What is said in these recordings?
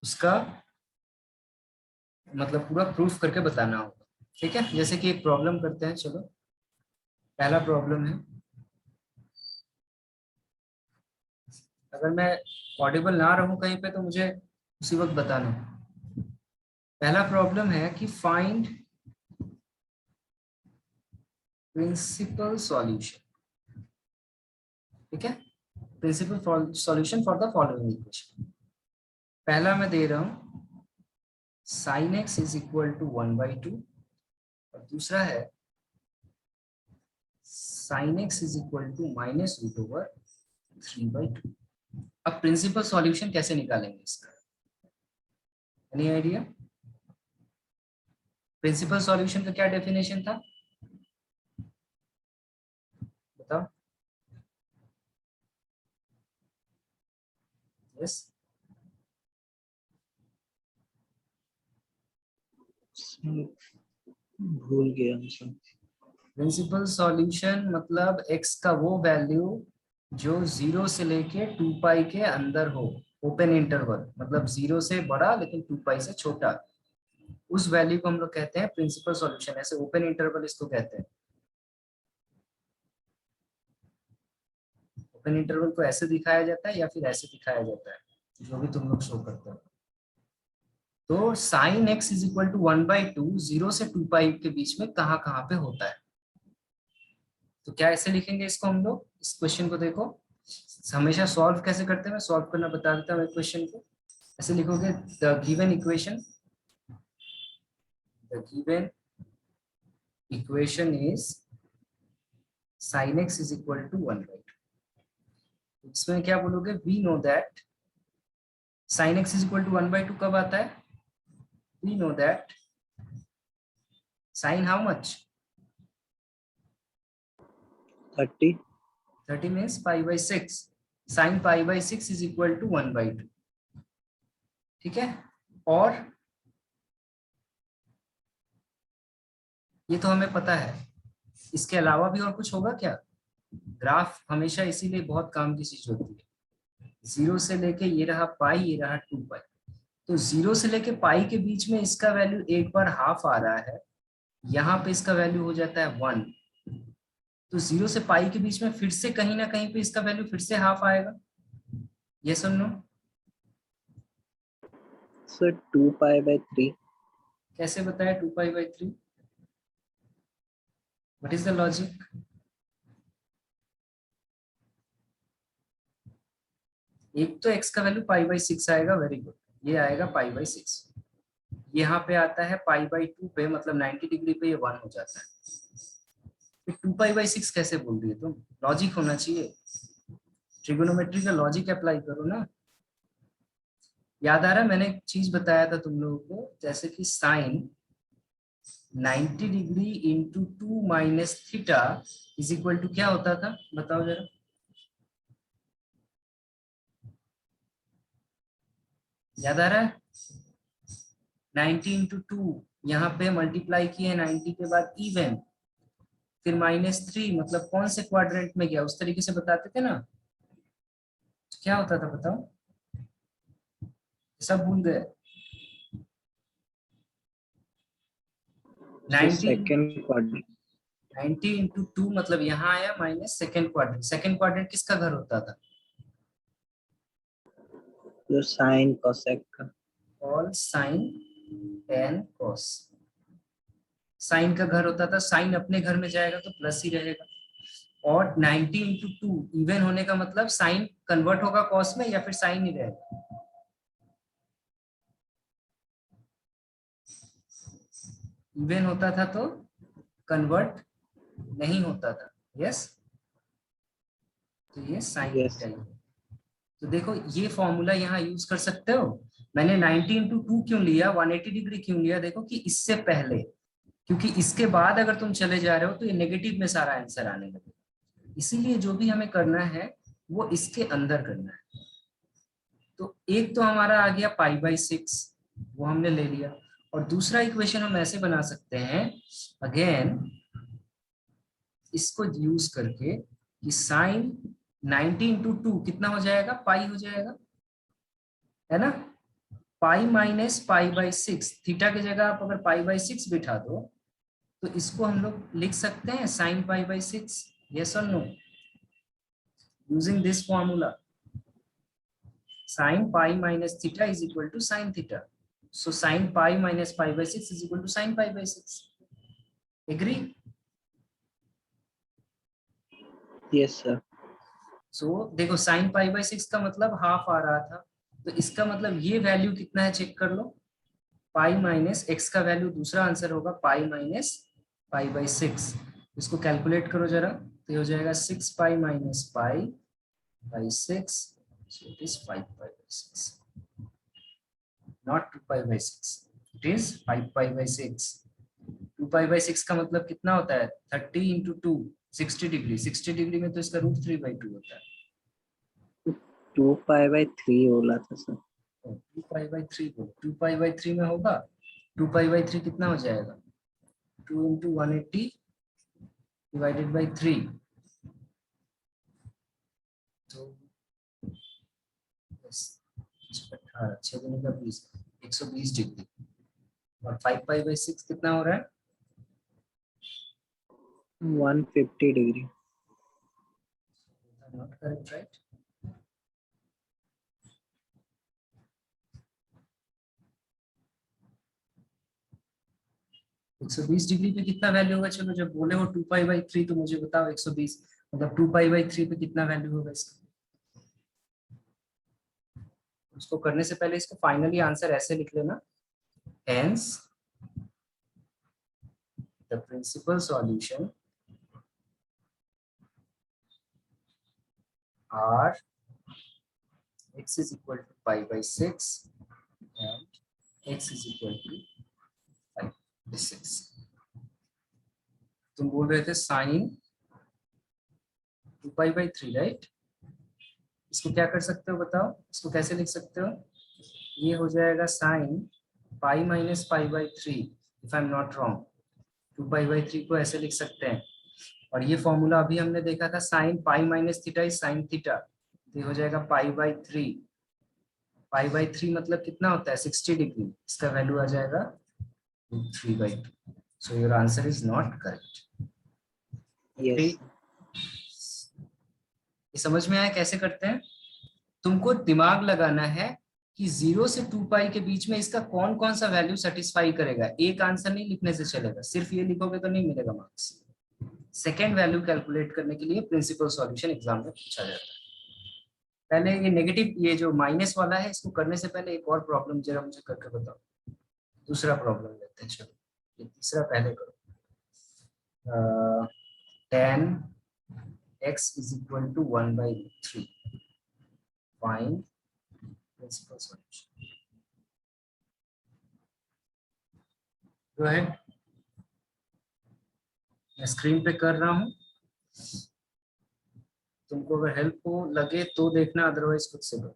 उसका मतलब पूरा प्रूफ करके बताना होगा। ठीक है, जैसे कि एक प्रॉब्लम करते हैं। चलो पहला प्रॉब्लम है, अगर मैं ऑडिबल ना रहूं कहीं पे तो मुझे उसी वक्त बताना। पहला प्रॉब्लम है कि फाइंड प्रिंसिपल सॉल्यूशन। ठीक है, principal solution for the following equation. पहला मैं दे रहा हूं sine x is equal to 1/2 और दूसरा है sine x is equal to -√3/2। अब प्रिंसिपल सॉल्यूशन कैसे निकालेंगे इसका? Any idea? प्रिंसिपल सॉल्यूशन का क्या डेफिनेशन था बताओ? यस, भूल गया हम। प्रिंसिपल सॉल्यूशन मतलब x का वो वैल्यू जो 0 से लेके 2π के अंदर हो, ओपन इंटरवल, मतलब 0 से बड़ा लेकिन 2π से छोटा, उस वैल्यू को हम लोग कहते हैं प्रिंसिपल सॉल्यूशन। ऐसे ओपन इंटरवल इसको कहते हैं। ओपन इंटरवल को ऐसे दिखाया जाता है या फिर ऐसे दिखाया जाता है, जो भी तुम लोग शो करते हो। तो sine x is equal to 1/2 0 से 2π के बीच में कहाँ कहाँ पे होता है। तो क्या ऐसे लिखेंगे इसको हम लोग? इस क्वेश्चन को देखो, हमेशा सॉल्व कैसे करते हैं मैं सॉल्व करना बता देता हूँ। क्वेश्चन को ऐसे लिखोगे, the given equation, the given equation is sin x is equal to 1/2। इसमें क्या बोलोगे? We know that sin x is equal to 1/2 कब आता है? We know that sin how much? 30 means π/6। sin π/6 is equal to 1/2। ठीक है, और ये तो हमें पता है। इसके अलावा भी और कुछ होगा क्या? ग्राफ हमेशा इसीलिए बहुत काम की चीज होती है। 0 से लेके ये रहा पाई, ये रहा 2π। तो 0 से लेके पाई के बीच में इसका वैल्यू एक बार हाफ आ रहा है, यहाँ पे इसका वैल्यू हो जाता है 1। तो 0 से पाई के बीच में फिर से कहीं ना कहीं पे इसका वैल्यू फिर से हाफ आएगा। ये सुन लो, सर 2π/3। कैसे बताया 2π/3? What is the logic? एक तो x का वैल्यू π/6 आएगा, वेरी गुड, ये आएगा π/6। यहाँ पे आता है π/2 पे, मतलब 90 डिग्री पे ये 1 हो जाता है। फिर 2π/6 कैसे बोल रही है तुम? लॉजिक होना चाहिए, ट्रिगोनोमेट्री का लॉजिक अप्लाई करो ना। याद आ रहा है मैंने एक चीज बताया था तुम लोगों को, जैसे कि sine 90 degree into 2 minus theta is equal to क्या होता था, बताओ जरा। याद आ रहा है? 90 इंटू 2, यहाँ पे मल्टीप्लाई किए 90 के बाद इवन, फिर -3, मतलब कौन से क्वाड्रेंट में गया, उस तरीके से बताते थे ना। क्या होता था बताओ? सब भूल गए? 90 सेकंड क्वाड्रेंट। 90 इंटू 2 मतलब यहाँ आया minus second quadrant. Second quadrant किसका घर होता था? जो साइन कोसेक का। All sine tan cos. Sine का घर होता था, साइन अपने घर में जाएगा तो प्लस ही रहेगा। और 90 इंटू 2 इवन होने का मतलब साइन कन्वर्ट होगा कॉस में या फिर साइन ही रहेगा? इवन होता था तो कन्वर्ट नहीं होता था। यस, तो ये साइन यस। टेन। तो देखो ये फॉर्मूला यहाँ यूज कर सकते हो। मैंने 90 इंटू 2 क्यों लिया, 180 डिग्री क्यों लिया? देखो कि इससे पहले, क्योंकि इसके बाद अगर तुम चले जा रहे हो तो ये नेगेटिव में सारा आंसर आने लगेगा। इसीलिए जो भी हमें करना है वो इसके अंदर करना है। तो एक तो हमारा आ गया π/6, वो हमने ले लिया। और दूसरा इक्वेशन हम ऐसे बना सकते हैं अगेन, इसको यूज करके कि साइन 90 इंटू 2 कितना हो जाएगा? पाई हो जाएगा, है ना। पाई माइनस पाई बाई 6, थीटा की जगह आप अगर पाई बाई 6 बिठा दो तो इसको हम लोग लिख सकते हैं साइन पाई बाई 6, यस और no, using this formula sin pi minus theta is equal to sin theta. So sin pi minus pi by 6 is equal to sin pi by 6. Agree? Yes sir. So देखो sin pi by 6 का मतलब half आ रहा था, तो इसका मतलब ये value कितना है चेक कर लो, पाई माइनस एक्स का वैल्यू दूसरा आंसर होगा पाई माइनस पाई बाई 6। इसको कैलकुलेट करो जरा, तो ये हो जाएगा 6 पाई minus pi by 6, so it is 5 pi by 6, not 2 pi by 6, it is 5 pi by 6। 2 pi by 6 का मतलब कितना होता है, 30 इंटू 2, 60 डिग्री, 60 डिग्री में तो इसका रूट 3/2 होता है। 2 pi by 3 बोला था सर। 2 pi by 3 को 2 pi by 3 में होगा, 2 pi by 3 कितना हो जाएगा, 2 इंटू 180 डिवाइडेड बाई 3, तो 18, 6 दूनी का 20, 120 डिग्री, और 5 pi by 6 कितना हो रहा है, 150 degree। Not correct right. एक 120 डिग्री पे कितना वैल्यू होगा, चलो जब बोले हो 2 पाई बाई 3 तो मुझे बताओ 120 मतलब 2 पाई बाई 3 पे कितना वैल्यू होगा इसका। उसको करने से पहले इसको फाइनली आंसर ऐसे लिख लेना, hence the principal solution are x is equal to pi by 6 and x is equal to 5 by 6। तुम बोल रहे थे साइन 2 पाई बाई 3 राइट, इसको क्या कर सकते हो बताओ, इसको कैसे लिख सकते हो, ये हो जाएगा sine pi minus pi by 3 if I am not wrong, 2 pi by 3 को ऐसे लिख सकते हैं, और ये फॉर्मूला अभी हमने देखा था sine pi minus theta is sine theta, तो ये हो जाएगा पाई बाई 3, पाई बाई 3 मतलब कितना होता है 60 डिग्री, इसका वैल्यू आ जाएगा 3/2, so your answer is not correct. Yes। ये समझ में आया कैसे करते हैं, तुमको दिमाग लगाना है कि 0 से 2 पाई के बीच में इसका कौन कौन सा वैल्यू सेटिस्फाई करेगा, एक आंसर नहीं लिखने से चलेगा, सिर्फ ये लिखोगे तो नहीं मिलेगा मार्क्स। सेकेंड वैल्यू कैलकुलेट करने के लिए प्रिंसिपल सॉल्यूशन एग्जाम में पूछा जाता है। पहले ये नेगेटिव, ये जो माइनस वाला है इसको करने से पहले एक और प्रॉब्लम जरा मुझे करके बताओ, दूसरा प्रॉब्लम लेते हैं, चलो ये तीसरा पहले करो। 10x is equal to 1/3, find principal solution। go ahead, मैं स्क्रीन पे कर रहा हूँ, तुमको अगर हेल्प हो लगे तो देखना, अदरवाइज खुद से करो।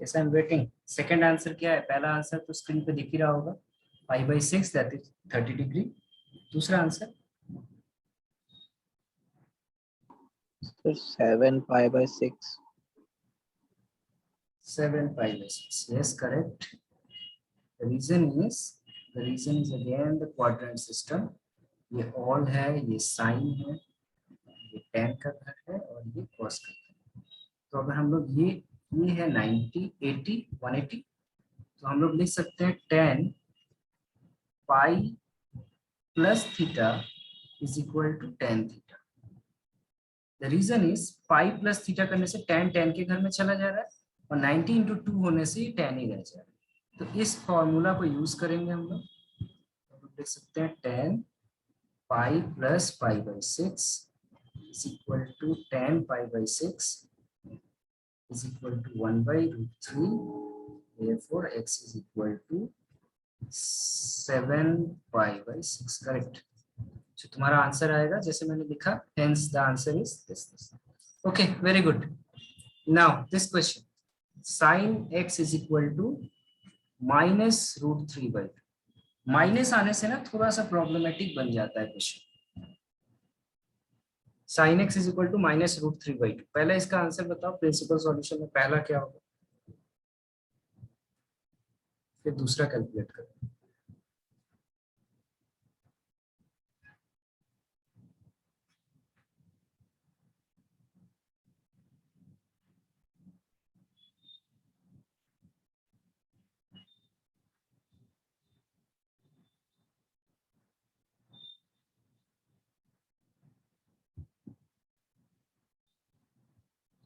Yes, I am waiting। Second answer क्या है, पहला आंसर तो स्क्रीन पे दिख ही रहा होगा, 5/6 दैट इज 30 डिग्री। दूसरा answer sir 7 pi by 6। 7 pi/6, yes correct। The reason is again the quadrant system, ये all है, ये साइन है, ये tan का घर है और ये cos का घर है। तो अगर हम लोग ये है 90, 80, 180, तो हम लोग लिख सकते हैं tan pi plus theta is equal to tan theta. The reason is pi plus theta करने से tan के घर में चला जा रहा है और 90 इंटू 2 होने से tan ही रह जा रहा है। तो इस फॉर्मूला को यूज करेंगे हम लोग, लिख सकते हैं tan pi plus pi by 6 is equal to tan pi by 6 is equal to 1 by root 3. Therefore, x is equal to 7 pi by 6. Correct. जो तुम्हारा आंसर आएगा जैसे मैंने लिखा, hence the answer is this. Okay, very good. Now this question, sin x is equal to minus root 3 by 2. Minus आने से ना थोड़ा सा प्रॉब्लमेटिक बन जाता है question. sin x is equal to minus root 3 by 2। पहले इसका आंसर बताओ, प्रिंसिपल सॉल्यूशन में पहला क्या होगा, फिर दूसरा कैलकुलेट करो।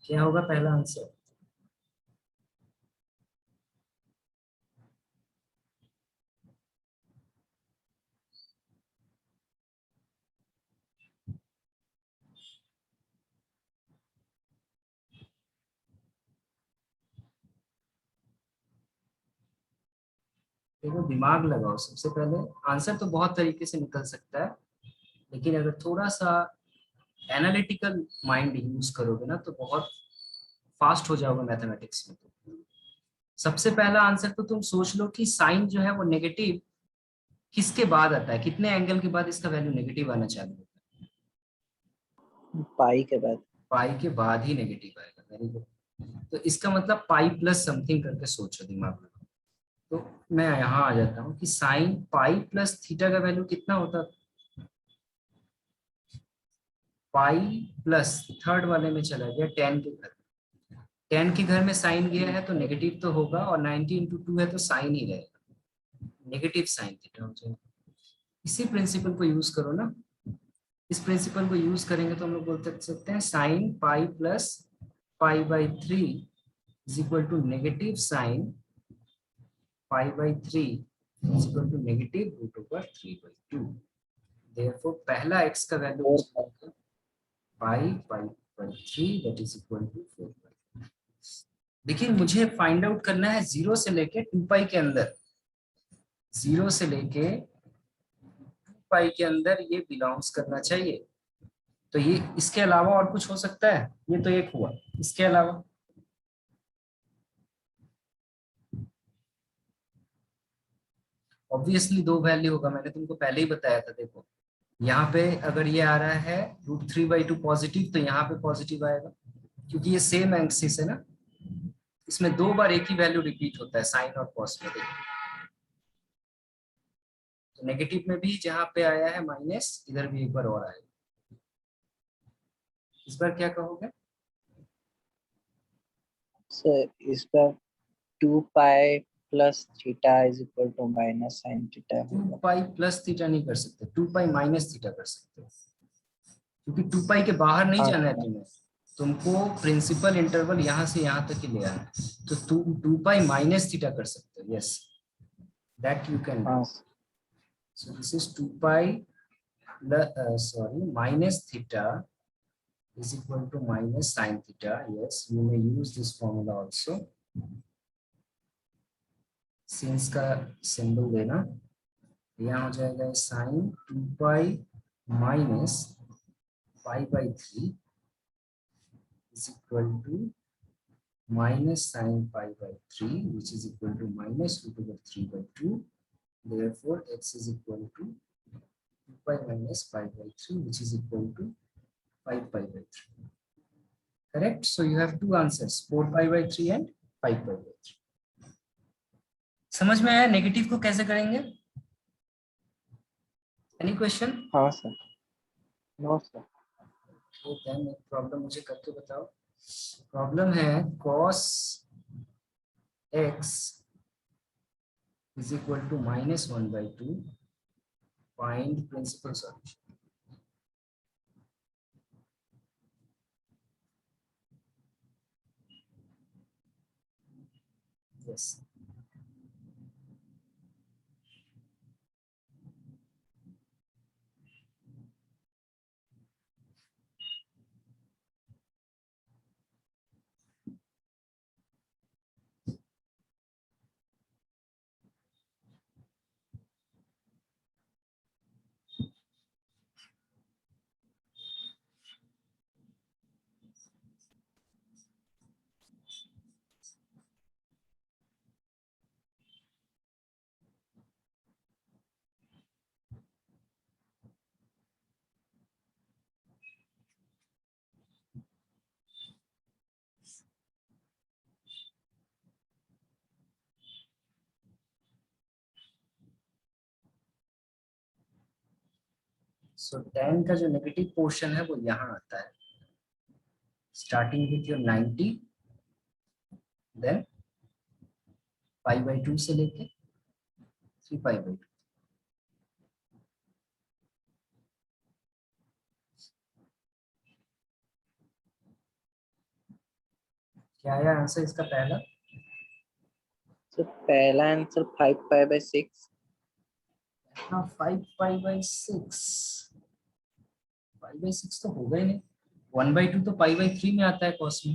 क्या होगा पहला आंसर? देखो दिमाग लगाओ, सबसे पहले आंसर तो बहुत तरीके से निकल सकता है, लेकिन अगर थोड़ा सा एनालिटिकल माइंड यूज करोगे ना तो बहुत फास्ट हो जाओगे मैथमेटिक्स में। तो सबसे पहला आंसर तो तुम सोच लो कि साइन जो है वो नेगेटिव किसके बाद आता है, कितने एंगल के बाद इसका वैल्यू नेगेटिव आना चालू होता है? पाई के बाद। पाई के बाद ही नेगेटिव आएगा। Very good. तो इसका मतलब पाई प्लस समथिंग करके सोचो दिमाग में। तो मैं यहाँ आ जाता हूँ कि साइन पाई प्लस थीटा का वैल्यू कितना होता है? पाई प्लस थर्ड वाले में चला गया tan के घर, tan के घर में साइन गया है तो नेगेटिव तो होगा, और 90 इंटू 2 है तो साइन ही रहेगा, नेगेटिव साइन थीटा हो जाएगा। इसी प्रिंसिपल को यूज करो ना, इस प्रिंसिपल को यूज करेंगे तो हम लोग बोल सकते हैं sine pi plus pi by 3 is equal to negative sine pi by 3 is equal to negative root over 3/2। Therefore पहला x का value pi pi by 3 that is equal to 4। देखिए मुझे फाइंड आउट करना है 0 से लेके 2 पाई के अंदर, 0 से लेके 2 पाई के अंदर ये बिलोंग्स करना चाहिए। तो ये इसके अलावा और कुछ हो सकता है? ये तो एक हुआ, इसके अलावा ऑब्वियसली 2 वैल्यू होगा, मैंने तुमको पहले ही बताया था। देखो यहाँ पे अगर ये आ रहा है √3/2 पॉजिटिव, तो यहाँ पे पॉजिटिव आएगा क्योंकि ये सेम एक्सिस है ना, इसमें 2 बार एक ही वैल्यू रिपीट होता है साइन और कॉस में। तो नेगेटिव में भी जहाँ पे आया है माइनस, इधर भी एक बार और आएगा। इस बार क्या कहोगे? सर इस बार 2 pi plus theta is equal to minus sine theta 2 pi plus theta नहीं कर सकते, 2 पाई माइनस थीटा कर सकते हो, क्योंकि 2 पाई के बाहर नहीं जाना है तुम्हें, तुमको प्रिंसिपल इंटरवल यहाँ से यहाँ तक ही ले आना है। तो 2 पाई माइनस थीटा कर सकते हो। Yes, that you can do. So this is 2 pi minus theta is equal to minus sin theta. Yes, you may use this formula also. Since का सिंबल देना, यहाँ हो जाएगा sin 2 pi minus pi by 3 is equal to minus sin pi by 3, which is equal to minus root over 3/2. Therefore, x is equal to 2 pi minus pi by 3, which is equal to 5 pi by 3. Correct? So you have two answers, 4 pi by 3 and 5 pi by 3. समझ में आया negative को कैसे करेंगे? Any question? हाँ sir. No sir. Then एक problem मुझे करके बताओ। प्रॉब्लम है cos x is equal to -1/2, find principal solution। yes so tan का जो नेगेटिव पोर्शन है वो यहाँ आता है, स्टार्टिंग विथ योर 90, देन π/2 से लेके 3π/2। क्या आया आंसर इसका पहला? So पहला आंसर 5π/6। हाँ 5π/6, 5/6 तो होगा ही नहीं। 1/2 तो π/3 में आता है कॉस में,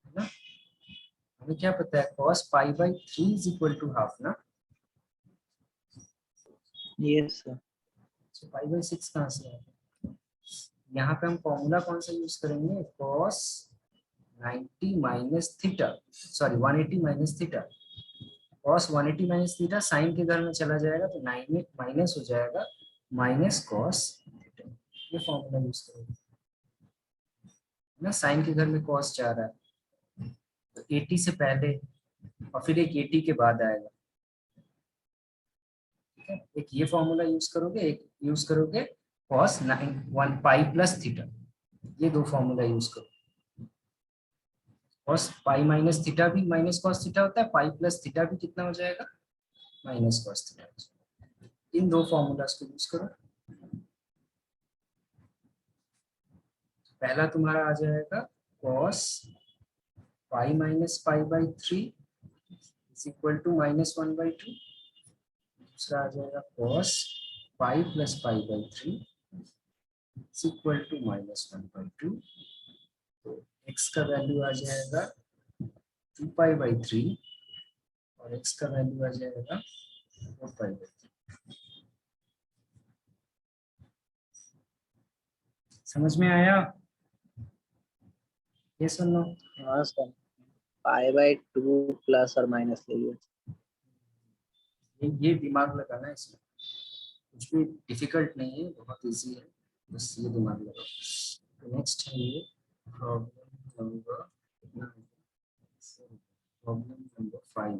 है ना? हमें क्या पता है cos π/3 is equal to half ना। Yes sir. तो π/6 कहाँ से आएगा? यहाँ पे हम फॉर्मूला कौन सा यूज करेंगे? cos 90 minus theta, sorry 180 minus theta. cos 180 minus theta sine के घर में चला जाएगा तो 9 माइनस हो जाएगा माइनस cos थीटा। ये फॉर्मूला यूज करेंगे ना, साइन के घर में cos जा रहा है तो 80 से पहले और फिर एक 80 के बाद आएगा। ठीक है, एक ये फॉर्मूला यूज करोगे, एक यूज करोगे cos 1 पाई प्लस थीटा, ये दो फॉर्मूला यूज करो। cos पाई माइनस थीटा भी माइनस cos थीटा होता है, पाई प्लस थीटा भी कितना हो जाएगा? Minus cos theta. इन दो फॉर्मूलाज को यूज करो। पहला तुम्हारा आ जाएगा cos pi minus π/3 is equal to -1/2। दूसरा आ जाएगा cos pi plus π/3 is equal to -1/2। तो x का वैल्यू आ जाएगा 2π/3 और x का वैल्यू आ जाएगा 4π/3। समझ में आया? ये सुन लो। हाँ सर, π/2 प्लस और माइनस ले लिया। ये दिमाग लगाना है इसमें, कुछ भी डिफिकल्ट नहीं है, बहुत इजी है, बस ये दिमाग लगाओ। तो नेक्स्ट है ये प्रॉब्लम नंबर 5।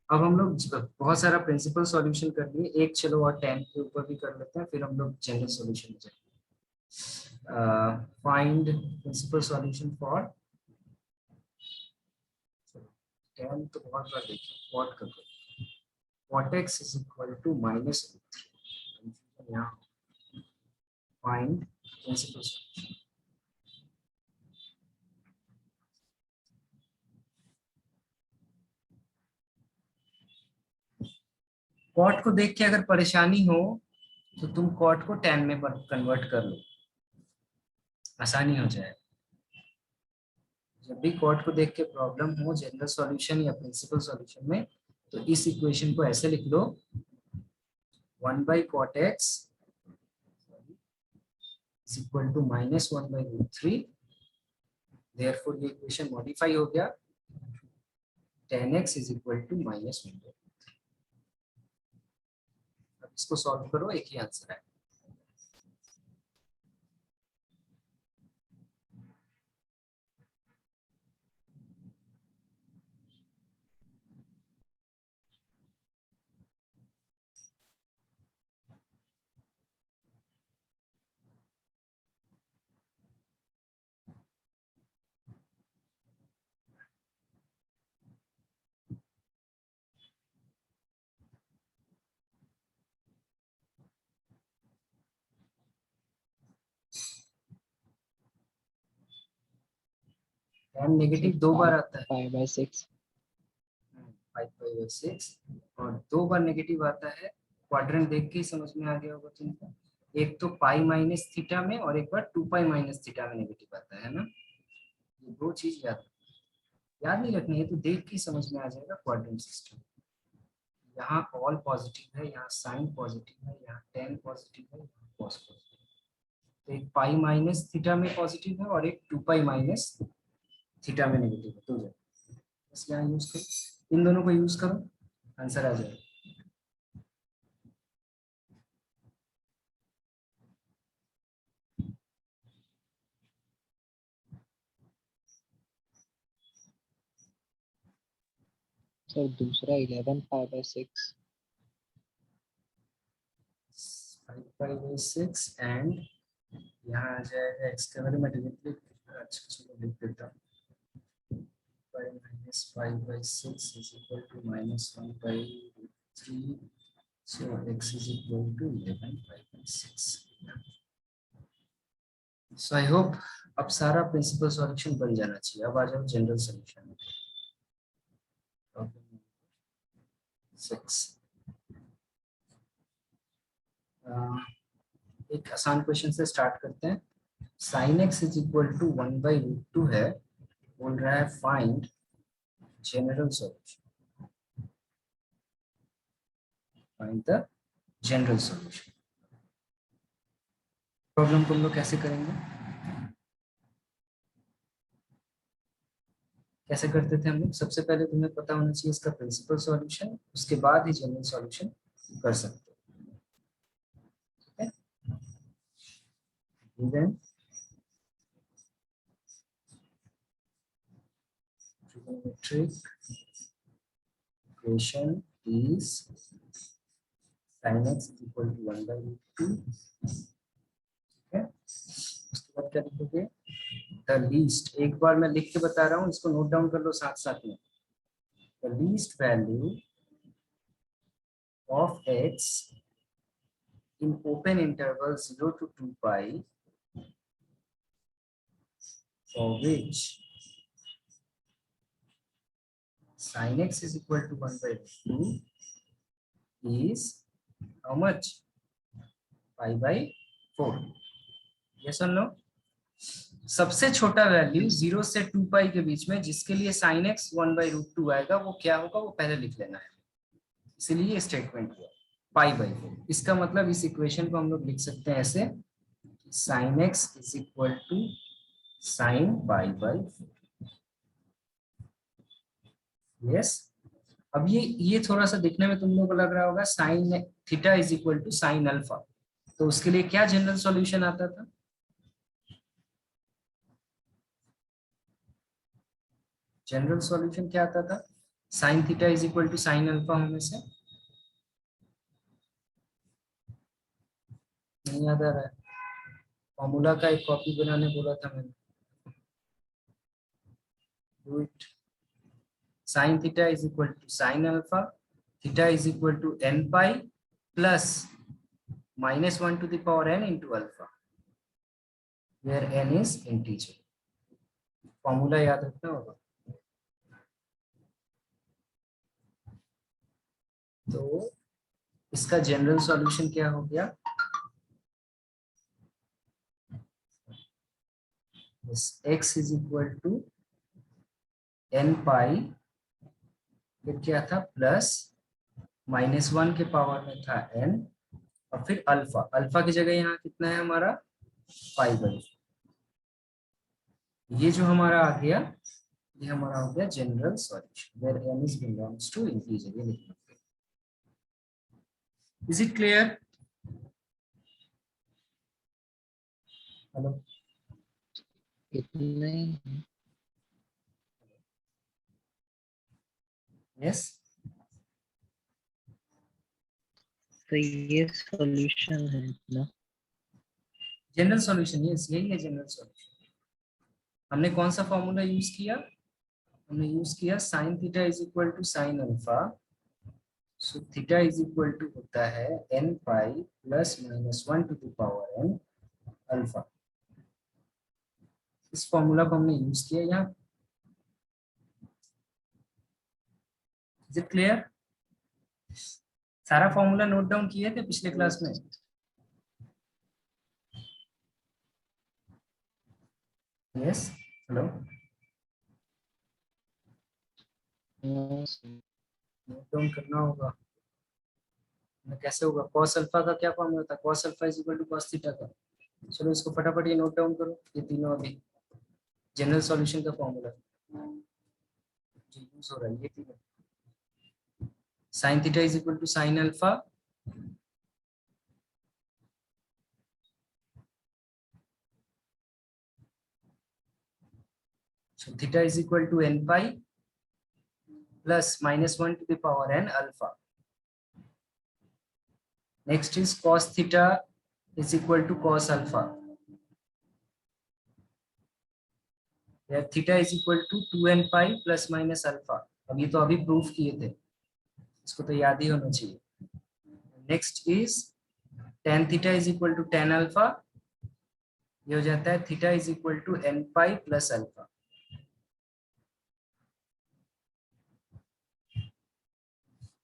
अब हम लोग बहुत सारा प्रिंसिपल सॉल्यूशन कर लिए, एक चलो और 10 के ऊपर भी कर लेते हैं, फिर हम लोग जनरल सॉल्यूशन जाएंगे। फाइंड प्रिंसिपल सॉल्यूशन फॉर 10 तो बहुत बार देखिए, cot कर दो, cot x is equal to -3। यहाँ फाइंड प्रिंसिपल सॉल्यूशन। कॉट को देख के अगर परेशानी हो तो तुम कॉट को tan में कन्वर्ट कर लो, आसानी हो जाए। जब भी कॉट को देख के प्रॉब्लम हो जनरल सॉल्यूशन या प्रिंसिपल सॉल्यूशन में, तो इस इक्वेशन को ऐसे लिख लो 1/cot x is equal to -1/√3। Therefore ये इक्वेशन मॉडिफाई हो गया, tan x is equal to -1/√3। अब इसको सॉल्व करो, एक ही आंसर है। n नेगेटिव 2 बार आता है, 5/6 5/6, और 2 बार नेगेटिव आता है। क्वाड्रेंट देख के ही समझ में आ गया होगा तुमको। एक तो पाई माइनस थीटा में और एक बार 2 पाई माइनस थीटा में नेगेटिव आता है ना। ये दो चीज याद नहीं रखनी है, तो देख के ही समझ में आ जाएगा क्वाड्रेंट सिस्टम। यहाँ ऑल पॉजिटिव है, यहाँ साइन पॉजिटिव है, यहाँ टेन पॉजिटिव है, यहाँ कॉस पॉजिटिव है। तो एक पाई माइनस थीटा में पॉजिटिव है और एक 2 पाई माइनस थीटा में नेगेटिव है। तो बस यहाँ यूज करो, इन दोनों को यूज करो, आंसर आ जाएगा। सर दूसरा 11 5/6 5/6 एंड यहाँ आ जाएगा एक्स के बारे में डायरेक्टली। अच्छा चलो लिख देता हूँ, -5/6 is equal to -1/3, so x is equal to 11/6. So I hope अब सारा प्रिंसिपल सॉल्यूशन बन जाना चाहिए। अब आ जाओ जनरल सॉल्यूशन में। 6 एक आसान क्वेश्चन से स्टार्ट करते हैं। sin x is equal to 1/√2 है, बोल रहा है find general solution, find the general solution. Problem को हम लोग कैसे करेंगे, कैसे करते थे हम लोग? सबसे पहले तुम्हें पता होना चाहिए इसका प्रिंसिपल सॉल्यूशन, उसके बाद ही जनरल सॉल्यूशन कर सकते हो। ठीक है, then trigonometric equation is sin x is equal to 1/√2। ठीक है, उसके बाद क्या लिखोगे? द लीस्ट, एक बार मैं लिख के बता रहा हूँ, इसको नोट डाउन कर लो साथ साथ में। The least value of x in open interval 0 to 2 pi for which sin x is equal to 1/2 is how much? pi/4। yes or no? सबसे छोटा वैल्यू 0 से 2 पाई के बीच में जिसके लिए sin x 1/√2 आएगा, वो क्या होगा वो पहले लिख लेना है, इसीलिए स्टेटमेंट हुआ pi/4। इसका मतलब इस इक्वेशन को हम लोग लिख सकते हैं ऐसे, sin x is equal to sin pi/4। Yes, अब ये थोड़ा सा दिखने में तुम लोगों को लग रहा होगा sin theta is equal to sin alpha, तो उसके लिए क्या जनरल सॉल्यूशन आता था? जनरल सॉल्यूशन क्या आता था sin theta is equal to sin alpha होने से? नहीं याद आ रहा है? फॉर्मूला का एक कॉपी बनाने बोला था मैंने, do it. sin theta is equal to sin alpha, theta is equal to n pi plus -1 to the power n into alpha, where n is integer। Formula याद रखना होगा। तो इसका जनरल सॉल्यूशन क्या हो गया? x is equal to n pi, फिर क्या था प्लस -1 के पावर में था n, और फिर अल्फा, अल्फा की जगह यहाँ कितना है हमारा pi/4। ये जो हमारा आ गया, ये हमारा हो गया general solution where n is belongs to integer। ये लिखना है। Is it clear? हेलो, इतना ही यस, तो ये सॉल्यूशन है ना। जनरल सॉल्यूशन, यस यही है जनरल सॉल्यूशन। हमने कौन सा फॉर्मूला यूज किया? हमने यूज किया sin theta is equal to sin alpha, so theta is equal to होता है n pi plus -1 to the power n alpha. इस फॉर्मूला को हमने यूज किया यहाँ, इज इट क्लियर? सारा फॉर्मूला नोट डाउन किए थे पिछले क्लास में? यस, हेलो, नोट डाउन करना होगा। कैसे होगा? cos अल्फा का क्या फॉर्मूला था? cos alpha is equal to cos theta का। चलो इसको फटाफट ये नोट डाउन करो, ये तीनों अभी जनरल सॉल्यूशन का फॉर्मूला जो यूज हो रहा है, ये तीनों। sin theta is equal to sin alpha, so theta is equal to n pi plus -1 to the power n alpha. Next is cos theta is equal to cos alpha, where theta is equal to 2n pi plus minus alpha. अब ये तो अभी proof किए थे, इसको तो याद ही होना चाहिए। Next is tan theta is equal to tan alpha, ये हो जाता है theta is equal to n pi plus alpha.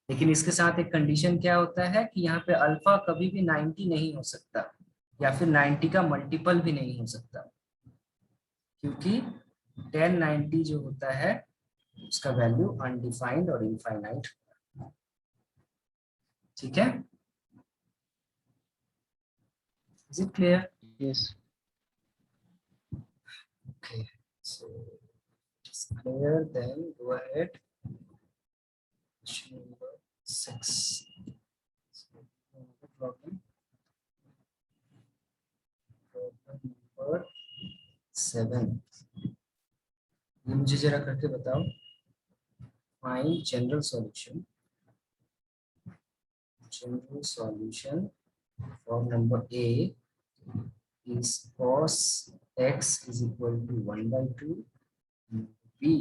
लेकिन इसके साथ एक कंडीशन क्या होता है कि यहाँ पे अल्फा कभी भी 90 नहीं हो सकता, या फिर 90 का मल्टीपल भी नहीं हो सकता, क्योंकि 1090 जो होता है उसका वैल्यू अनडिफाइंड और इनफाइनाइट। ठीक है, is it clear? Yes. Okay, so it's clear. Then go ahead. Question number 6. Problem number 7. ये मुझे जरा करके बताओ। Find general solution. General solution for number A is cos x is equal to 1 by 2. B,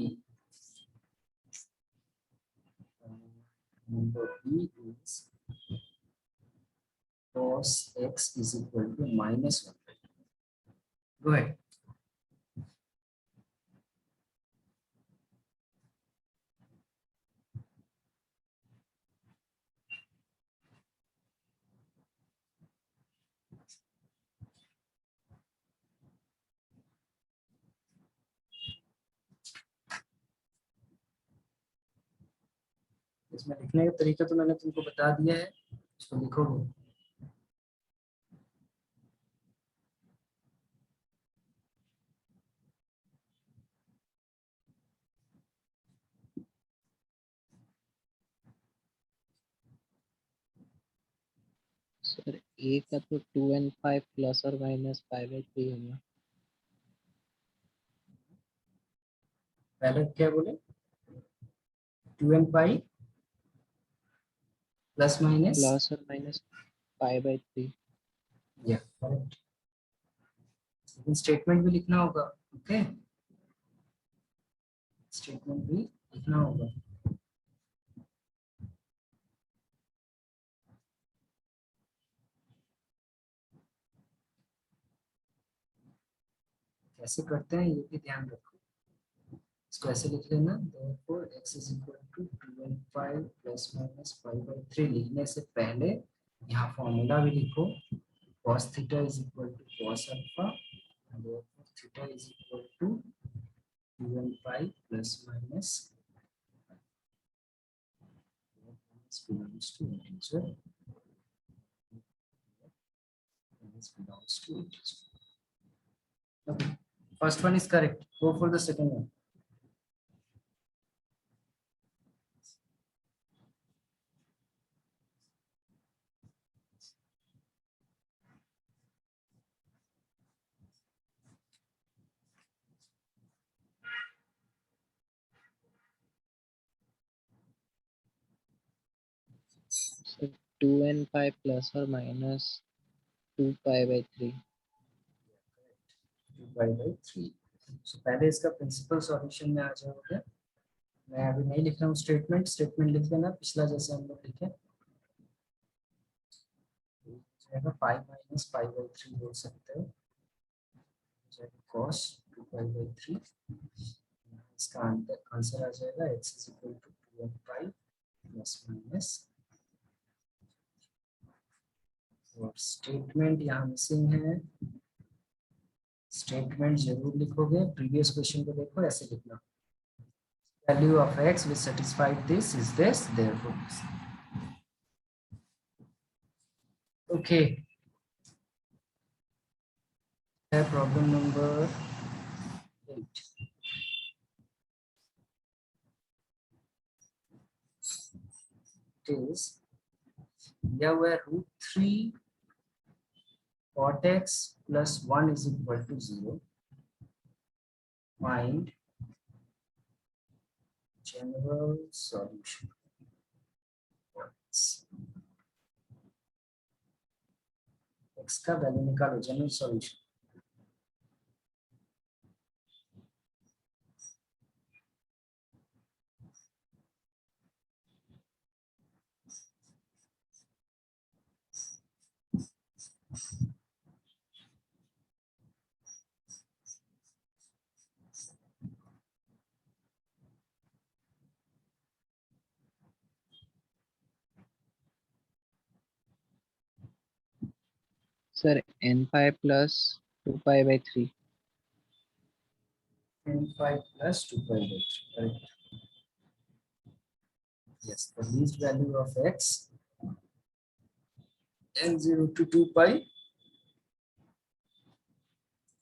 number B is cos x is equal to minus 1 by 2. Go ahead. इसमें लिखने का तरीका तो मैंने तुमको बता दिया है, इसको लिखोगे। सर ए का तो 2n5 प्लस और माइनस 5/3 होगा। पहले क्या बोले? 2n pi plus minus, plus और माइनस 5/3। या करेक्ट। लेकिन स्टेटमेंट भी लिखना होगा। ओके, स्टेटमेंट भी लिखना होगा। कैसे करते हैं ये भी ध्यान रखो। इसको ऐसे लिख लेना, therefore x is equal to 2n5 plus minus 5/3 लिखने से पहले यहाँ फॉर्मूला भी लिखो, cos theta is equal to cos alpha, therefore theta is equal to 2n5 plus minus belongs to integer, this belongs to integer. Okay, first one is correct. Go for the second one. Sir 2n5 plus और minus 2π/3। 2π/3। So पहले इसका principal solution में आ जाओगे। मैं अभी नहीं लिख रहा हूँ स्टेटमेंट, स्टेटमेंट लिख लेना पिछला जैसे हम लोग लिखे। पाई माइनस पाई/3 बोल सकते हो, cos 2π/3। इसका आंसर आ जाएगा x is equal to 2n pi plus minus, और स्टेटमेंट यहाँ मिसिंग है, स्टेटमेंट जरूर लिखोगे, प्रीवियस क्वेश्चन को देखो, ऐसे लिखना, value of x which satisfied this is this, therefore this. Okay, problem number 8. It is दिया हुआ है √3 cot x plus 1 is equal to 0. Find general solution. x का वैल्यू निकालो, general solution. Sir, n pi plus 2 pi by 3. n5 plus 2 pi by 3. Correct. Yes, the least value of x n0 to 2 pi,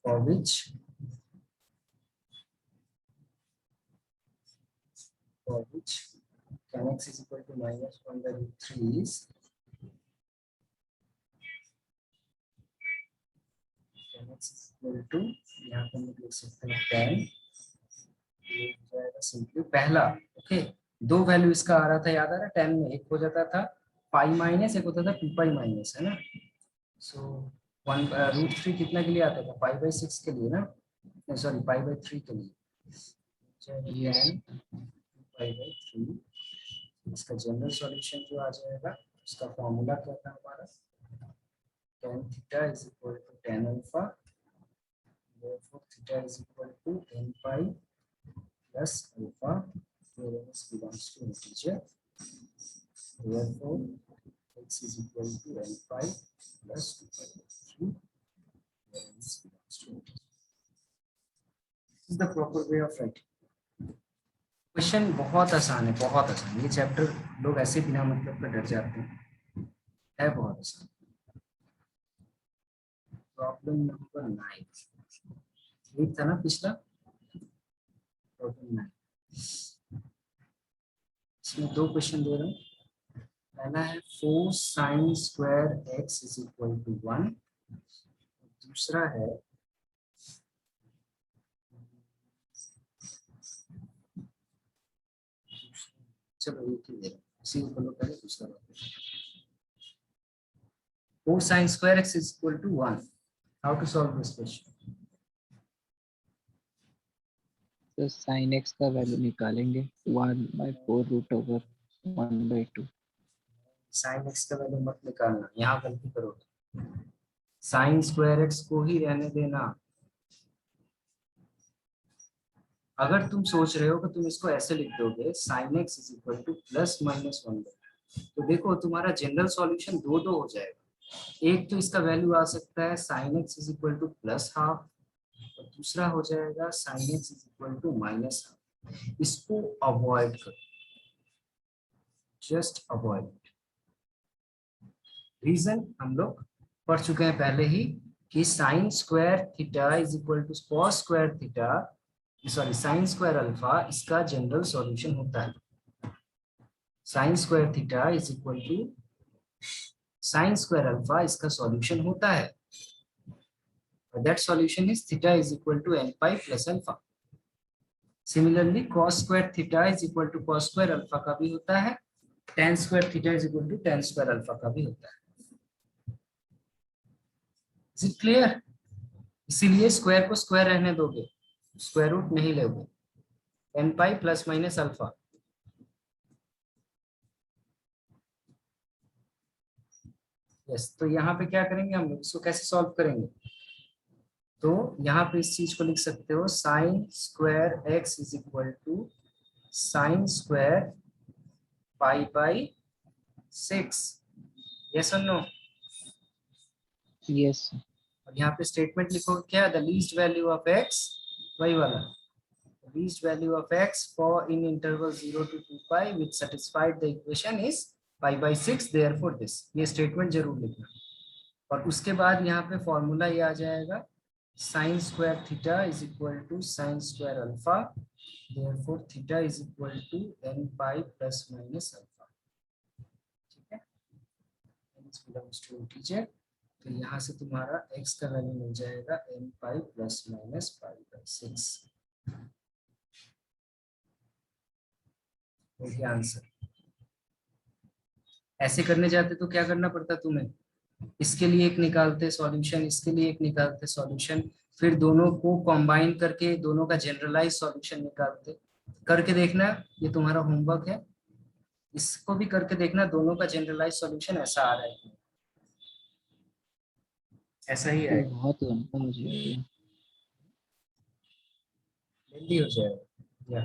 for which tan x is equal to minus 1 by √3 is tan x is equal to, यहाँ पे हम लिख सकते हैं tan, ये हो जाएगा simply पहला। ओके, दो वैल्यू इसका आ रहा था, याद आ रहा है, tan में एक हो जाता था पाई माइनस, एक होता था 2 पाई माइनस, है ना। सो 1 √3 कितना के लिए आता था, पाई बाई 6 के लिए ना, सॉरी पाई बाई 3 के लिए। Yes. tan 2 पाई बाई 3, इसका जनरल सॉल्यूशन जो आ जाएगा, उसका फॉर्मूला क्या था हमारा, tan theta is equal to tan alpha, therefore theta is equal to n pi plus alpha, where n belongs to integer, therefore x is equal to n pi plus 2 pi by 3, where n belongs to integer. This is the proper way of writing. Question बहुत आसान है, बहुत आसान। ये chapter लोग ऐसे बिना मतलब का डर जाते हैं, है बहुत आसान। प्रॉब्लम नंबर 9 ठीक था ना पिछला, प्रॉब्लम 9, इसमें दो क्वेश्चन दे रहा हूँ। पहला है 4 sin square x is equal to 1, दूसरा है चलो ये दे रहा हूँ, इसी को फॉलो करें। दूसरा 4 sin square x is equal to 1. How to solve this question? तो sin x का वैल्यू निकालेंगे 1/4 रूट ओवर 1/2. sin x का वैल्यू मत निकालना, यहाँ गलती करोगे। sin square x को ही रहने देना। अगर तुम सोच रहे हो कि तुम इसको ऐसे लिख दोगे sin x is equal to plus minus 1, तो देखो तुम्हारा जनरल सॉल्यूशन दो हो जाएगा। एक तो इसका वैल्यू आ सकता है sin x is equal to plus half, और दूसरा हो जाएगा sin x is equal to minus half। इसको अवॉइड करो, जस्ट अवॉइड। रीजन हम लोग पढ़ चुके हैं पहले ही कि sin square theta is equal to cos square theta, sorry sin square alpha, इसका जनरल सॉल्यूशन होता है। sin square theta is equal to sin square alpha, इसका सॉल्यूशन होता है। That solution is theta is equal to n pi plus alpha. Similarly, cos square theta is equal to cos square alpha का भी होता है, tan square theta is equal to tan square alpha का भी होता है। Is it clear? इसीलिए square को स्क्वायर रहने दोगे, स्क्वायर रूट नहीं लोगे। n pi plus minus alpha. Yes, तो यहाँ पे क्या करेंगे हम लोग, इसको कैसे सॉल्व करेंगे, तो यहाँ पे इस चीज को लिख सकते हो sin square x is equal to sin square π/6, yes और नो? yes sir. और यहाँ पे स्टेटमेंट लिखो क्या, the least value of x, वही वाला, least value of x for in interval 0 to 2π which satisfied the equation is π/6, therefore this, ये statement जरूर लिखना। और उसके बाद यहाँ पे फॉर्मूला ये आ जाएगा, sin square theta is equal to sin square alpha, therefore theta is equal to n pi plus minus alpha. ठीक है, x belongs to integer, तो यहाँ से तुम्हारा x का वैल्यू मिल जाएगा n पाई प्लस माइनस π/6। हो गया आंसर। ऐसे करने जाते तो क्या करना पड़ता तुम्हें, इसके लिए एक निकालते सॉल्यूशन, इसके लिए एक निकालते सॉल्यूशन, फिर दोनों को कंबाइन करके दोनों का जनरलाइज सॉल्यूशन निकालते। करके देखना, ये तुम्हारा होमवर्क है, इसको भी करके देखना, दोनों का जनरलाइज सॉल्यूशन ऐसा आ रहा है, ऐसा ही तो आएगा, बहुत लंबा हो जाएगा। जल्दी हो जाएगा। या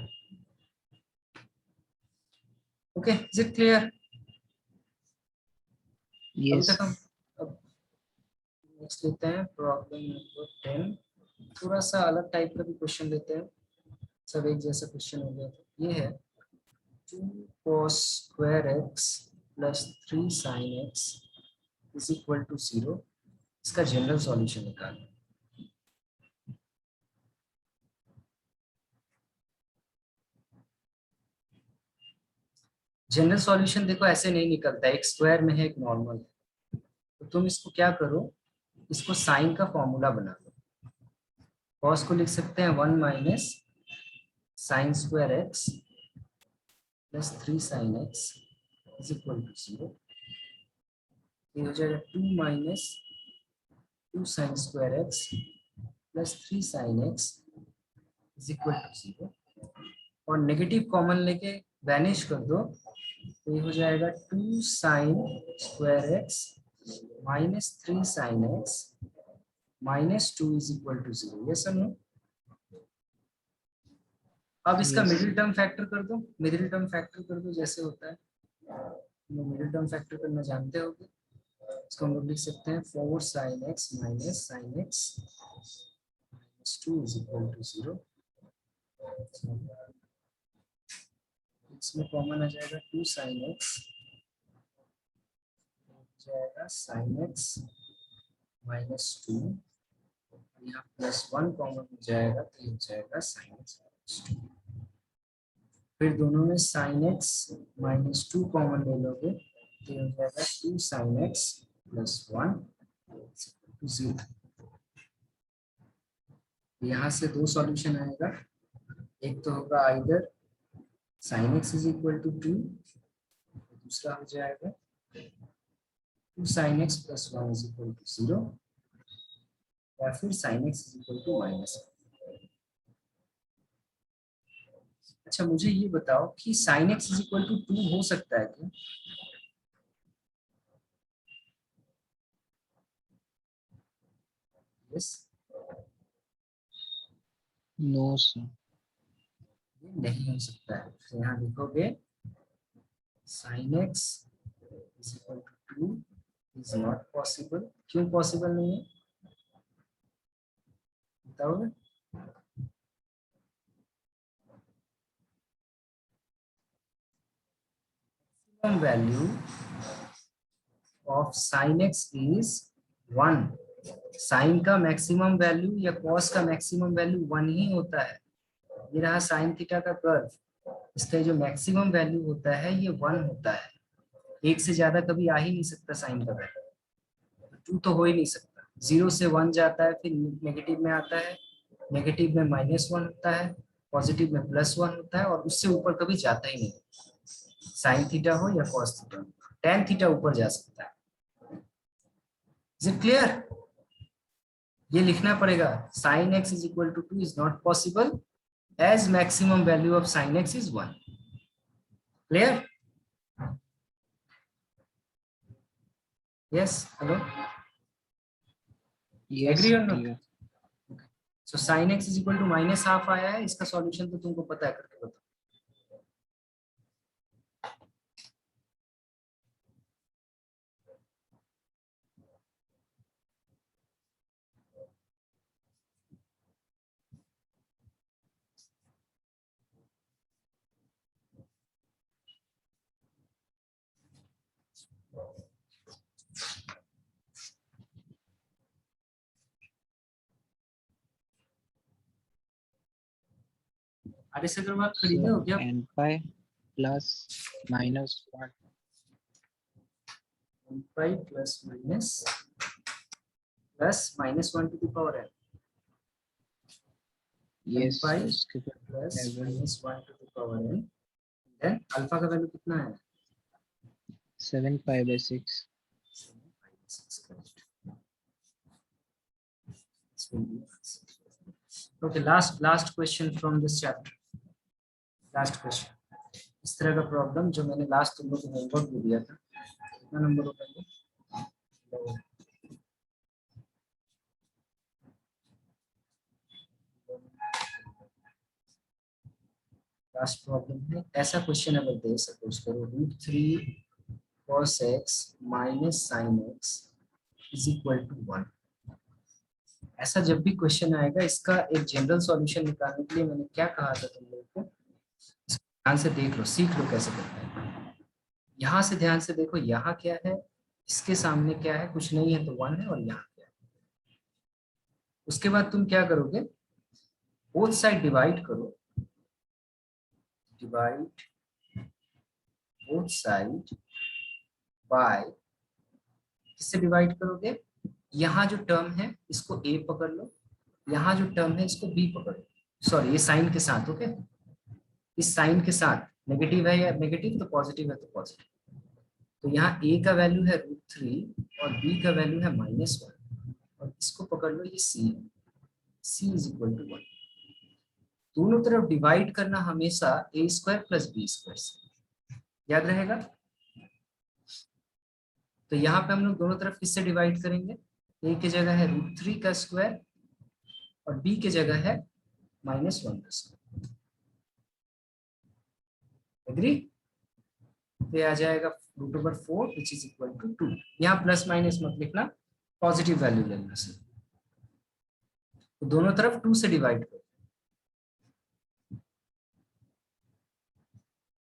ओके, इज इट क्लियर? अभी yes तक हम अब नेक्स्ट लेते हैं प्रॉब्लम नंबर 10, थोड़ा सा अलग टाइप का भी क्वेश्चन लेते हैं, सब एक जैसा क्वेश्चन हो गया था। ये है 2 cos square x plus 3 sin x is equal to 0, इसका जनरल सॉल्यूशन निकालना। जनरल सॉल्यूशन देखो ऐसे नहीं निकलता, एक स्क्वायर में है एक नॉर्मल है, तो तुम इसको क्या करो, इसको साइन का फॉर्मूला बना लो। कॉस को लिख सकते हैं 1 minus sine square x plus 3 sine x is equal to 0, ये हो जाएगा 2 minus 2 sine square x plus 3 sine x is equal to 0, और नेगेटिव कॉमन लेके वैनिश कर दो, तो ये हो जाएगा 2 sine square x minus 3 sine x minus 2 is equal to 0, ये सब नो। अब इसका yes मिडिल टर्म फैक्टर कर दो, मिडिल टर्म फैक्टर कर दो जैसे होता है, मिडिल टर्म फैक्टर करना जानते होगे। इसको हम लोग लिख सकते हैं 4 sine x minus sine x minus 2 is equal to 0, इसमें कॉमन आ जाएगा 2 साइन एक्स, जाएगा साइन एक्स माइनस 2, यहाँ प्लस 1 कॉमन हो जाएगा, तो ये हो जाएगा साइन एक्स माइनस 2। फिर दोनों में साइन एक्स माइनस 2 कॉमन ले लोगे, तो ये हो जाएगा 2 साइन एक्स प्लस 1 0। यहाँ से दो सॉल्यूशन आएगा, एक तो होगा either sine x is equal to 2, दूसरा हो जाएगा 2 sine x plus 1 is equal to 0, या फिर sine x is equal to minus. अच्छा मुझे ये बताओ कि sine x is equal to 2 हो सकता है क्या? Yes, no sir. ये नहीं हो सकता है, तो यहाँ लिखोगे sine x is equal to 2 is not possible. क्यों पॉसिबल नहीं है बताओगे? Value of sine x is 1, sine का मैक्सिमम वैल्यू या कॉस का मैक्सिमम वैल्यू 1 ही होता है। ये रहा साइन थीटा का कर्व, इसका जो मैक्सिमम वैल्यू होता है ये 1 होता है, एक से ज्यादा कभी आ ही नहीं सकता साइन का वैल्यू, 2 तो हो ही नहीं सकता। 0 से 1 जाता है, फिर नेगेटिव में आता है, नेगेटिव में -1 होता है, पॉजिटिव में +1 होता है, और उससे ऊपर कभी जाता ही नहीं, साइन थीटा हो या कॉस थीटा। टेन थीटा ऊपर जा सकता है। Is it clear? ये लिखना पड़ेगा, sine x is equal to 2 is not possible as maximum value of sine x is 1। Clear? Yes, hello, yes agree और clear. Not? So sine x is equal to -12 आया है, इसका solution तो तुमको पता है, करके बताओ। आर एस अग्रवाल खरीदे हो क्या? n pi plus minus 1 pi plus minus 1 to the power n, n yes pi उसके बाद plus 7 minus 1 to the power n, then alpha का वैल्यू कितना है? 7 pi by 6 Okay, last question from this chapter. Last question. इस तरह का problem जो मैंने लास्ट तुम लोग को होमवर्क भी दिया था, कितना नंबर होगा ये? लास्ट प्रॉब्लम है, ऐसा क्वेश्चन अगर दे सपोज करो √3 cos x minus sin x is equal to 1। ऐसा जब भी क्वेश्चन आएगा, इसका एक जनरल सॉल्यूशन निकालने के लिए मैंने क्या कहा था तुम लोगों को, ध्यान से देख लो, सीख लो कैसे करते हैं। यहाँ से ध्यान से देखो, यहाँ क्या है, इसके सामने क्या है, कुछ नहीं है तो 1 है, और यहाँ क्या है। उसके बाद तुम क्या करोगे, बोथ साइड डिवाइड करो, डिवाइड बोथ साइड बाय, किससे डिवाइड करोगे, यहाँ जो टर्म है इसको a पकड़ लो, यहाँ जो टर्म है इसको b पकड़ लो, सॉरी ये साइन के साथ, ओके, इस साइन के साथ, नेगेटिव है या नेगेटिव तो पॉजिटिव है तो पॉजिटिव। तो यहाँ a का वैल्यू है √3 और b का वैल्यू है -1, और इसको पकड़ लो, ये c है, c इज इक्वल टू 1। दोनों तरफ डिवाइड करना हमेशा a² + b² से, याद रहेगा। तो यहाँ पे हम लोग दोनों तरफ किससे डिवाइड करेंगे, a की जगह है √3 का स्क्वायर और b की जगह है -1 का स्क्वायर, एग्री। तो आ जाएगा √4 विच इज इक्वल टू 2। यहाँ प्लस माइनस मत लिखना, पॉजिटिव वैल्यू लेना से, तो दोनों तरफ 2 से डिवाइड करो,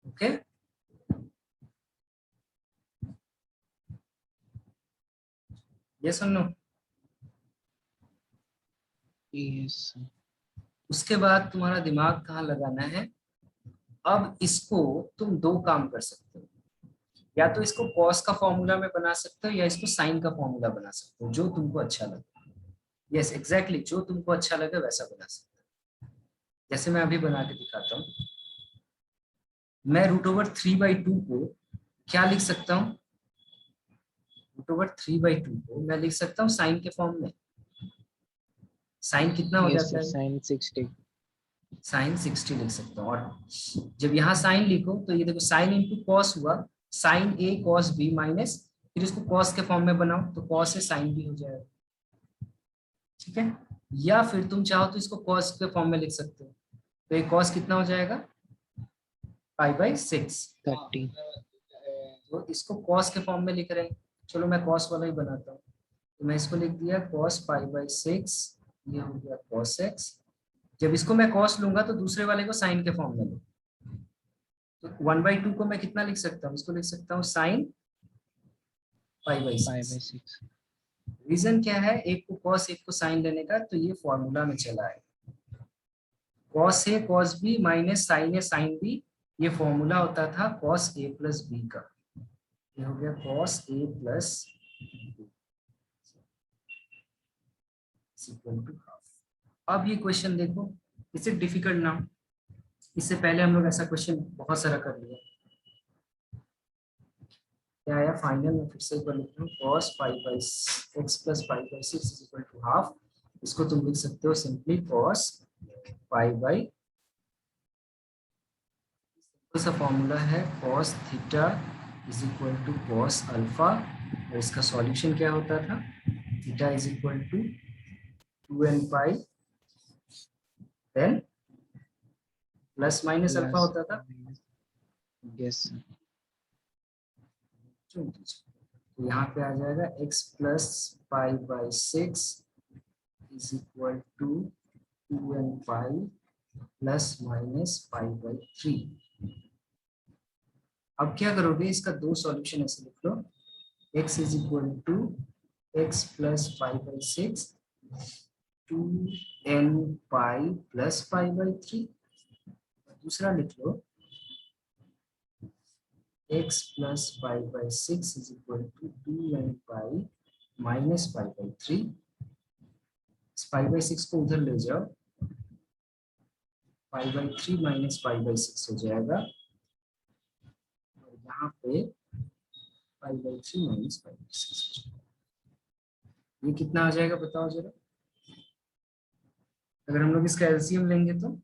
ओके। ये सुन लो। yes उसके बाद तुम्हारा दिमाग कहाँ लगाना है, अब इसको तुम दो काम कर सकते हो, या तो इसको कॉस का फॉर्मूला में बना सकते हो या इसको साइन का फॉर्मूला बना सकते हो, जो तुमको अच्छा लगे। यस एग्जैक्टली, जो तुमको अच्छा लगे वैसा बना सकते हो। जैसे मैं अभी बना के दिखाता हूँ, मैं √3/2 को क्या लिख सकता हूँ, √3/2 को मैं लिख सकता हूँ साइन के फॉर्म में। साइन कितना हो yes जाता sir है, sin 60 साइन 60 लिख सकता हूँ। और जब यहाँ साइन लिखो तो ये देखो साइन इंटू कॉस हुआ, sine a cos b minus, फिर इसको कॉस के फॉर्म में बनाओ तो कॉस से साइन भी हो जाएगा, ठीक है। या फिर तुम चाहो तो इसको कॉस के फॉर्म में लिख सकते हो, तो ये कॉस कितना हो जाएगा π/6, 30 तो इसको कॉस के फॉर्म में लिख रहे हैं। चलो मैं कॉस वाला ही बनाता हूँ, तो मैं इसको लिख दिया cos π/6, ये हो गया cos x। जब इसको मैं cos लूंगा तो दूसरे वाले को साइन के फॉर्म में लो, तो 1/2 को मैं कितना लिख सकता हूँ, इसको लिख सकता हूँ sin pi π/6। by 6 रीजन क्या है, एक को cos एक को sin लेने का, तो ये फॉर्मूला में चला है, cos a cos b minus sin a sin b, ये फॉर्मूला होता था cos a + b का, ये हो गया cos a + b ½ अब ये क्वेश्चन देखो, इसे डिफिकल्ट ना हो, इससे पहले हम लोग ऐसा क्वेश्चन बहुत सारा कर लिया। क्या आया फाइनल में, फिर से एक बार लिखता हूँ, cos π/x + π/6 is equal to ½ इसको तुम लिख सकते हो सिंपली cos π/, सा फॉर्मूला है cos theta is equal to cos alpha, और इसका सॉल्यूशन क्या होता था, theta is equal to 2n pi, then plus minus alpha plus होता था। yes sir तो यहाँ पे आ जाएगा x + π/6 is equal to 2n pi plus minus π/3। अब क्या करोगे, इसका दो सॉल्यूशन ऐसे लिख लो, x is equal to x + π/6 2n pi plus π/3, दूसरा लिख लो x plus pi by 6 is equal to 2n pi minus pi by 3। Pi by 6 को उधर ले जाओ, pi by 3 minus pi by 6 हो जाएगा, और यहाँ पे pi by 3 minus pi by 6 हो जाएगा। ये कितना आ जाएगा बताओ जरा, अगर हम लोग इसका एलसीएम लेंगे तो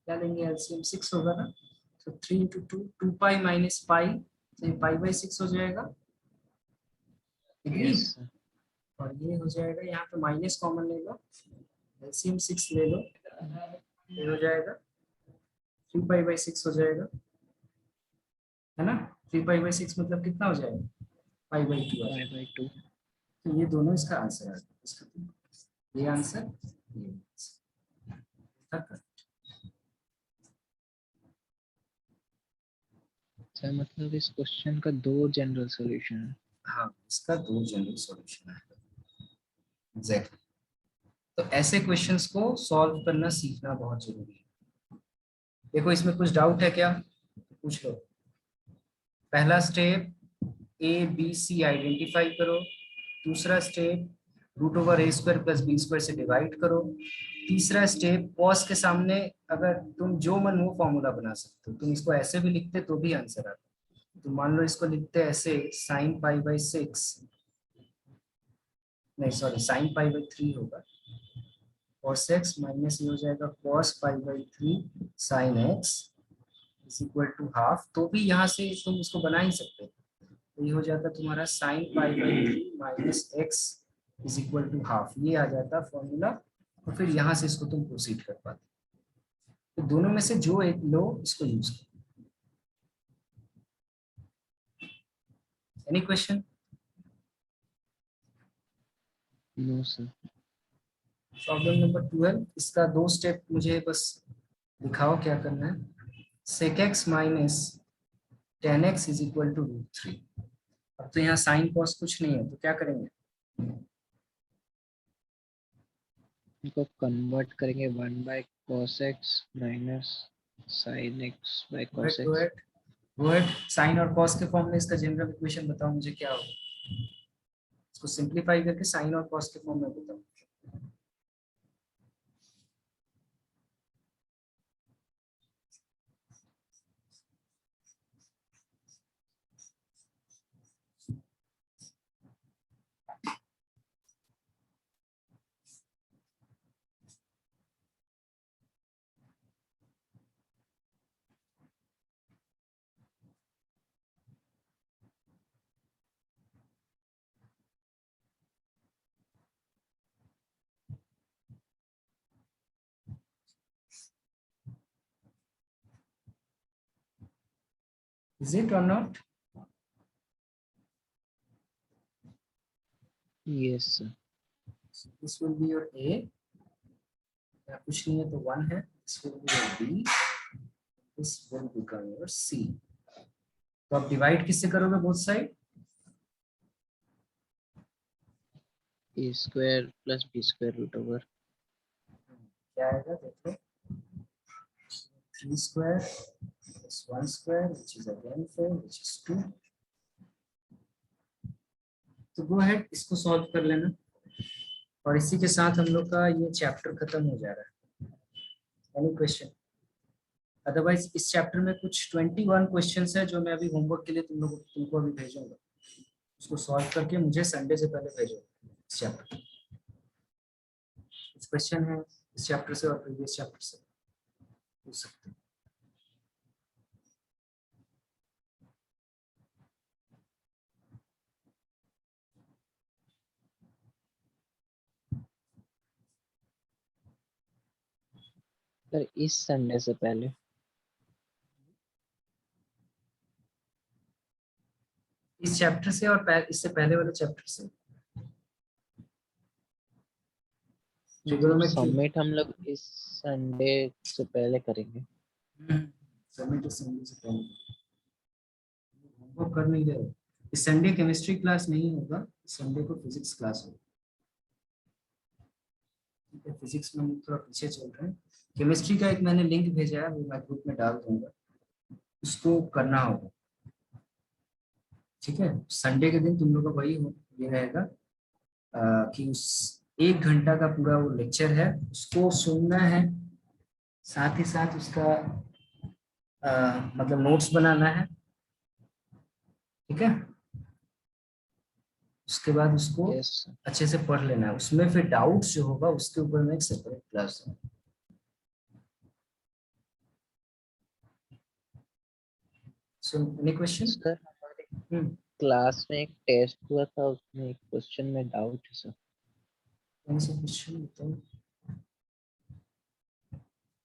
क्या लेंगे, एलसीएम 6 होगा ना, तो 3 इंटू 2 2 पाई माइनस पाई, तो पाई बाई 6 हो जाएगा। yes sir. और ये हो जाएगा, यहाँ पे माइनस कॉमन ले लो, एलसीएम 6 ले लो, ये हो जाएगा 3 पाई बाई 6 हो जाएगा, है ना। 3 पाई बाई 6 मतलब कितना हो जाएगा, पाई बाई 2। 5/2 तो ये दोनों इसका आंसर आ गया, इसका ये आंसर, ये आंसर। सर मतलब इस क्वेश्चन का 2 जनरल सॉल्यूशन है। हाँ, इसका 2 जनरल सॉल्यूशन है। एग्जैक्टली। तो ऐसे क्वेश्चंस को सॉल्व करना सीखना बहुत जरूरी है। देखो इसमें कुछ डाउट है क्या, पूछ लो। पहला step A B C identify करो, दूसरा step root over A square plus B square से डिवाइड करो, तीसरा स्टेप कॉस के सामने अगर तुम जो मन वो फॉर्मूला बना सकते हो, तुम इसको ऐसे भी लिखते तो भी आंसर आता। तो मान लो इसको लिखते ऐसे, साइन पाई बाई 6, नहीं सॉरी साइन पाई बाई 3 होगा, cos x माइनस ये हो जाएगा cos pi by 3 sin x is equal to half. तो भी यहाँ से तुम इसको बना ही सकते हो, तो ये हो जाता तुम्हारा sin pi by 3 minus x is equal to half, ये आ जाता फॉर्मूला। और फिर यहाँ से इसको तुम प्रोसीड कर पाते। तो दोनों में से जो एक लो इसको यूज करो। Any question? No sir. Problem number 12, इसका 2 स्टेप मुझे बस दिखाओ क्या करना है। sec x minus tan x is equal to √3। अब तो यहाँ साइन कॉस कुछ नहीं है, तो क्या करेंगे, इनको कन्वर्ट करेंगे 1/cos x minus sin x by cos x। Rohit sine और कॉस के फॉर्म में इसका जनरल इक्वेशन बताओ मुझे क्या होगा, इसको सिंपलीफाई करके साइन और कॉस के फॉर्म में बताओ। Is it or not? Yes sir. So this will be your A, या कुछ नहीं है तो 1 है, this will be your B, this will become your C। तो आप डिवाइड किससे करोगे both side, a square plus b square root over क्या आएगा देखो, 3 square plus 1 square which is again 4 which is 2। तो गो अहेड इसको सॉल्व कर लेना, और इसी के साथ हम लोग का ये चैप्टर खत्म हो जा रहा है। Any question? अदरवाइज इस चैप्टर में कुछ 21 क्वेश्चंस है जो मैं अभी होमवर्क के लिए तुमको अभी भेजूंगा, उसको सॉल्व करके मुझे संडे से पहले भेजो इस चैप्टर। कुछ क्वेश्चन है इस चैप्टर से और प्रीवियस चैप्टर से पूछ सकते हो। सर इस संडे से पहले इस चैप्टर से और इससे पहले वाले चैप्टर से सबमिट हम लोग इस संडे से पहले करेंगे। सबमिट संडे से पहले होमवर्क कर नहीं रहे, इस संडे केमिस्ट्री क्लास नहीं होगा, संडे को फिजिक्स क्लास होगा। ठीक है, फिजिक्स में हम थोड़ा पीछे चल रहे हैं। केमिस्ट्री का एक मैंने लिंक भेजा है, वो मैं ग्रुप में डाल दूंगा, उसको करना होगा। ठीक है, संडे के दिन तुम लोग का वही ये रहेगा कि उस 1 घंटा का पूरा वो लेक्चर है, उसको सुनना है, साथ ही साथ उसका मतलब नोट्स बनाना है। ठीक है, उसके बाद उसको यस अच्छे से पढ़ लेना है, उसमें फिर डाउट्स जो होगा उसके ऊपर में एक सेपरेट क्लास है। So any question? सर, हमारे क्लास में एक टेस्ट हुआ था, उसमें एक क्वेश्चन में डाउट है सर। कौन सा क्वेश्चन बताओ?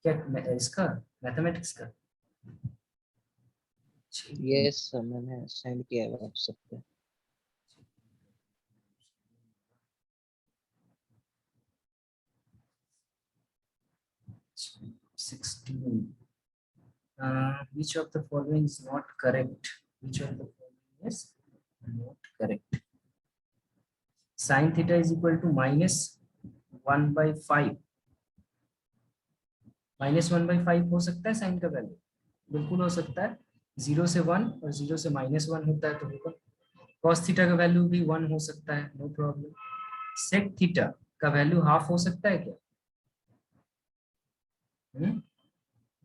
क्या इसका मैथमेटिक्स का? यस सर, मैंने सेंड किया है व्हाट्सएप पे। 16. Which of the following is not correct? Which of the following is not correct? Sin theta is equal to -1/5. -1/5 हो सकता है साइन का वैल्यू? बिल्कुल हो सकता है। 0 से 1 और 0 से -1 होता है तो होगा। cos थीटा का वैल्यू भी 1 हो सकता है, नो प्रॉब्लम। sec थीटा का वैल्यू हाफ हो सकता है क्या?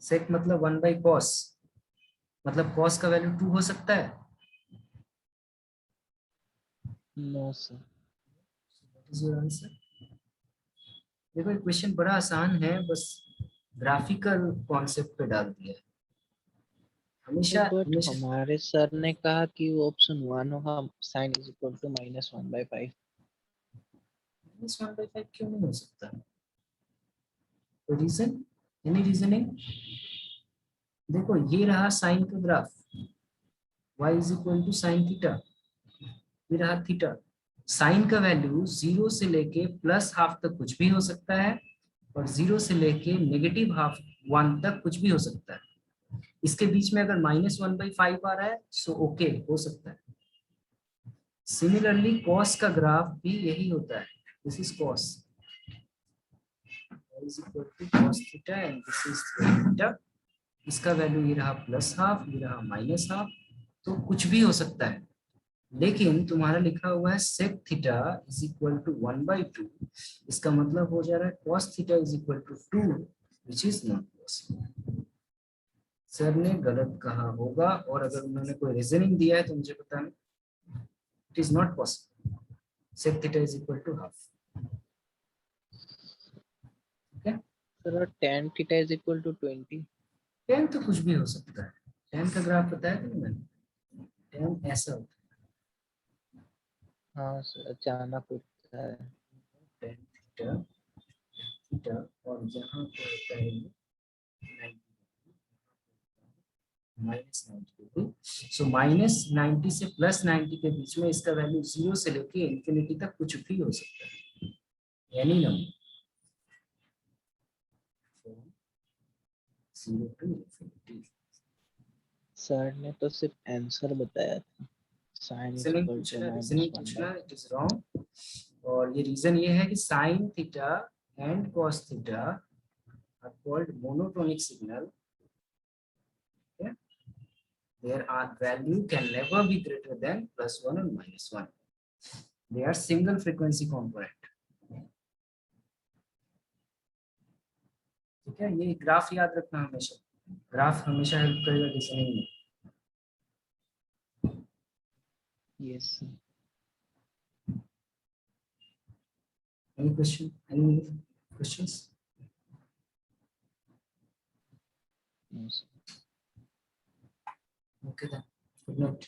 sec मतलब 1/cos, मतलब cos का वैल्यू 2 हो सकता है? No sir. What is your answer? देखो ये क्वेश्चन बड़ा आसान है, बस ग्राफिकल कॉन्सेप्ट पे डाल दिया है। हमेशा बट हमेशा हमारे सर ने कहा कि वो ऑप्शन 1 होगा, साइन इज इक्वल टू -1/5। -1/5 क्यों नहीं हो सकता? कोई रीजन? Any reasoning? देखो ये रहा साइन का graph, y is equal to sine theta, ये रहा थीटा। साइन का वैल्यू 0 से लेके प्लस हाफ तक कुछ भी हो सकता है, और 0 से लेके नेगेटिव हाफ 1 तक कुछ भी हो सकता है। इसके बीच में अगर -1/5 आ रहा है सो ओके, हो सकता है। सिमिलरली कॉस का ग्राफ भी यही होता है, this is cos, is equal to cos theta and this is theta। इसका वैल्यू ये रहा प्लस हाफ, ये रहा माइनस हाफ, तो कुछ भी हो सकता है। लेकिन तुम्हारा लिखा हुआ है sec theta is equal to 1/2, इसका मतलब हो जा रहा है cos theta is equal to 2, which is not possible. Sir ने गलत कहा होगा, और अगर उन्होंने कोई रीजनिंग दिया है तो मुझे बताना। It is not possible, sec theta is equal to half. ठीक है, sir, tan theta is equal to 20। tan तो कुछ भी हो सकता है। tan का ग्राफ बताया था ना मैंने, tan ऐसा होता हाँ सर, अचानक उठता है। है tan थीटा, थीटा, और यहाँ पे होता है ये 90 -90। सो -90 से +90 के बीच में इसका वैल्यू 0 से लेके इंफिनिटी तक कुछ भी हो सकता है, any number, 0 to infinity। Sir ने तो सिर्फ आंसर बताया था, sine is reasoning equal to पूछना, रीजनिंग पूछना, -1/5। It is wrong. और ये रीजन ये है कि sine theta and cos theta are called monotonic signal. Their value can never be greater than +1 and -1. They are single frequency component। ठीक है, ये ग्राफ याद रखना हमेशा, ग्राफ हमेशा हेल्प करेगा रीजनिंग में। Yes sir. Any question? Any questions? No sir. Okay then. Good night.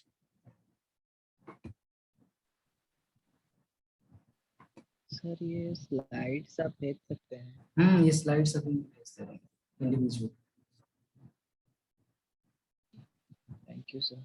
Sir, ये स्लाइड्स आप देख सकते हैं। ये स्लाइड्स अभी भेज दे रहा हूँ इंडिविजुअल। Thank you sir.